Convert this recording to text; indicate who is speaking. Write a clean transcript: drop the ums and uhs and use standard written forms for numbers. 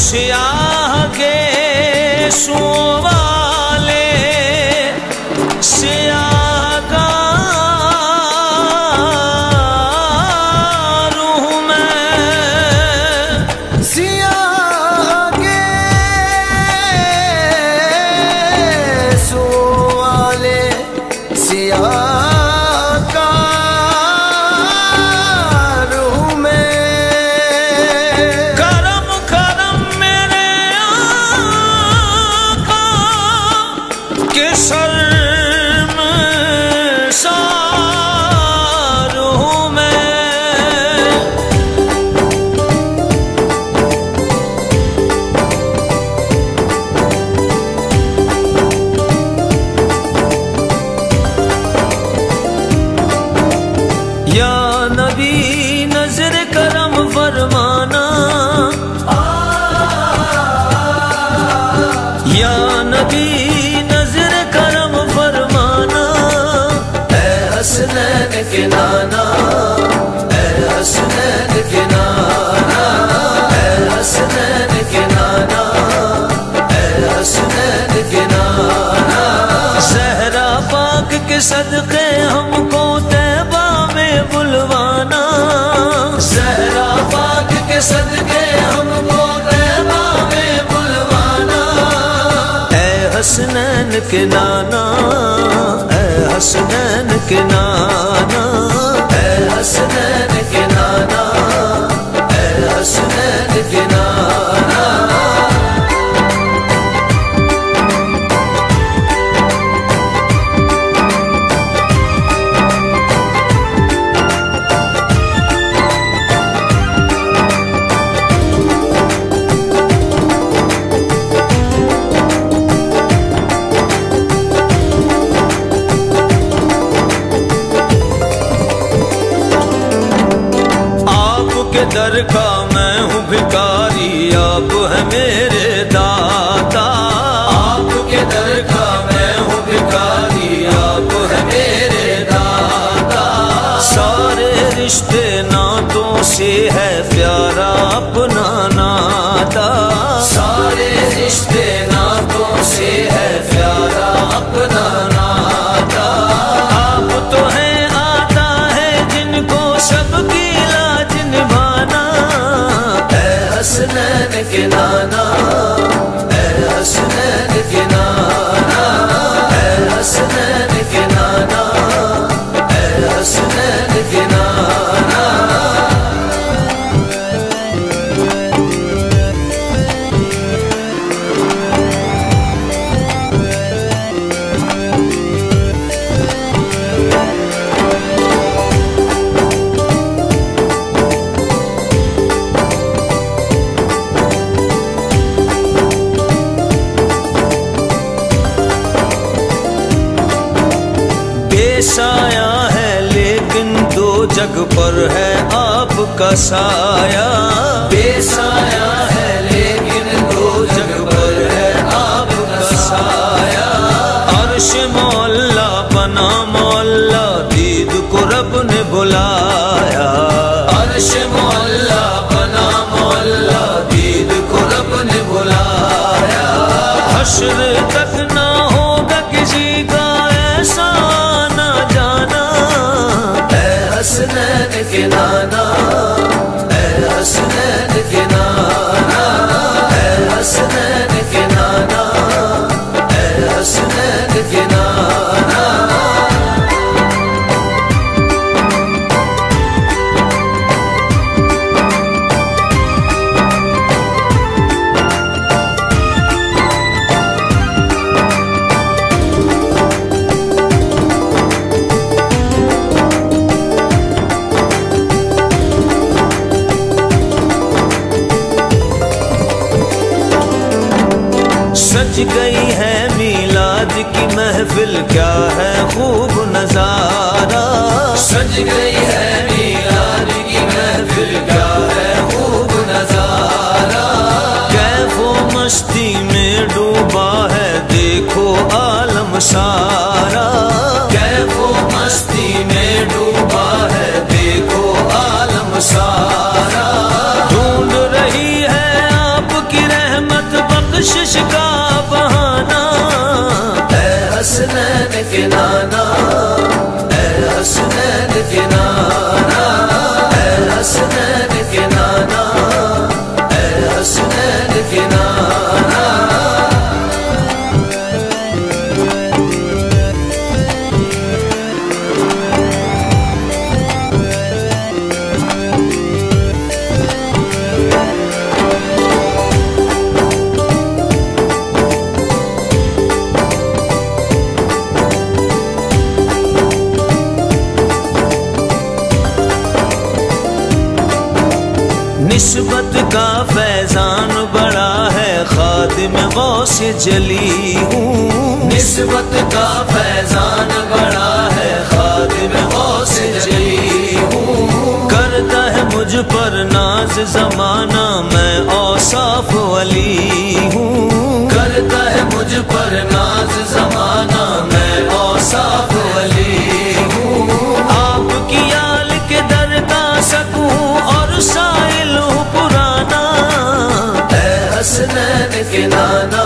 Speaker 1: सियाह के सुवाले सियाहकार हूँ मैं।
Speaker 2: सियाह के सुवाले सियाहकार हूँ मैं।
Speaker 1: करम करम मेरे आका के शर्मसार हूँ मैं। या नबी नजर करम फरमाना, या नबी नजर करम फरमाना।
Speaker 2: ऐ हसनैन के नाना, ऐ हसनैन के नाना, ऐ हसनैन के नाना, ऐ हसनैन के नाना।
Speaker 1: सहरा पाक के सदके हमको तैबा में बुलवाना।
Speaker 2: सहरा पाक के सदके हमको तैबा में बुलवाना।
Speaker 1: ऐ हसनैन के नाना, ऐ हसनैन के नाना।
Speaker 2: ऐ हसनैन के नाना, ऐ हसनैन के नाना।
Speaker 1: आपके दर का मैं हूँ भिखारी, आप है मेरे दाता।
Speaker 2: आपके दर का मैं हूँ भिखारी, आप है मेरे दाता।
Speaker 1: सारे रिश्ते नातों से है प्यारा अपना नाता।
Speaker 2: सारे रिश्ते नातों से है प्यारा अपना नाता।
Speaker 1: आप तो हैं आता है जिनको सबकी लाज निभाना।
Speaker 2: ऐ हसनैन के नाना, ऐ हसनैन के नाना, ऐ हसनैन के नाना, ऐ हसनैन के नाना।
Speaker 1: साया है लेकिन दो जग पर है आपका साया।
Speaker 2: बेसाया है लेकिन दो जग पर है आपका साया।
Speaker 1: अर्श मौला बना मौला, दीद को रब ने बुलाया।
Speaker 2: अर्श मौला बना मौला, दीद को रब ने बुलाया।
Speaker 1: हश्र तक ना होगा किसी का ऐसा ना जाना।
Speaker 2: ऐ हसनैन के नाना, ऐ हसनैन के नाना, ऐ हसनैन के नाना, ऐ हसनैन के नाना।
Speaker 1: सज गई है मीलाद की महफिल, क्या है खूब नजारा।
Speaker 2: सज गई है मीलाद की महफिल, क्या है खूब नजारा।
Speaker 1: कैफो मस्ती में डूबा है देखो आलम सारा।
Speaker 2: कैफो मस्ती में डूबा है देखो आलम सारा।
Speaker 1: ढूंढ रही है आपकी
Speaker 2: के नाना, ऐ हसनैन के नाना, ऐ हसनैन के नाना, ऐ हसनैन के नाना।
Speaker 1: निस्बत का फैजान बड़ा है, खादिम गौस जली हूँ।
Speaker 2: निस्बत का फैजान बड़ा है, खादिम गौस जली हूँ।
Speaker 1: करता है मुझ पर नाज जमाना, मैं औसाफ वली हूँ।
Speaker 2: करता है मुझ पर नाज जमाना, मैं औसाफ वली हूँ।
Speaker 1: आपकी आल के दर का सकूं और साइल हूँ पुराना,
Speaker 2: ऐ हसनैन के नाना,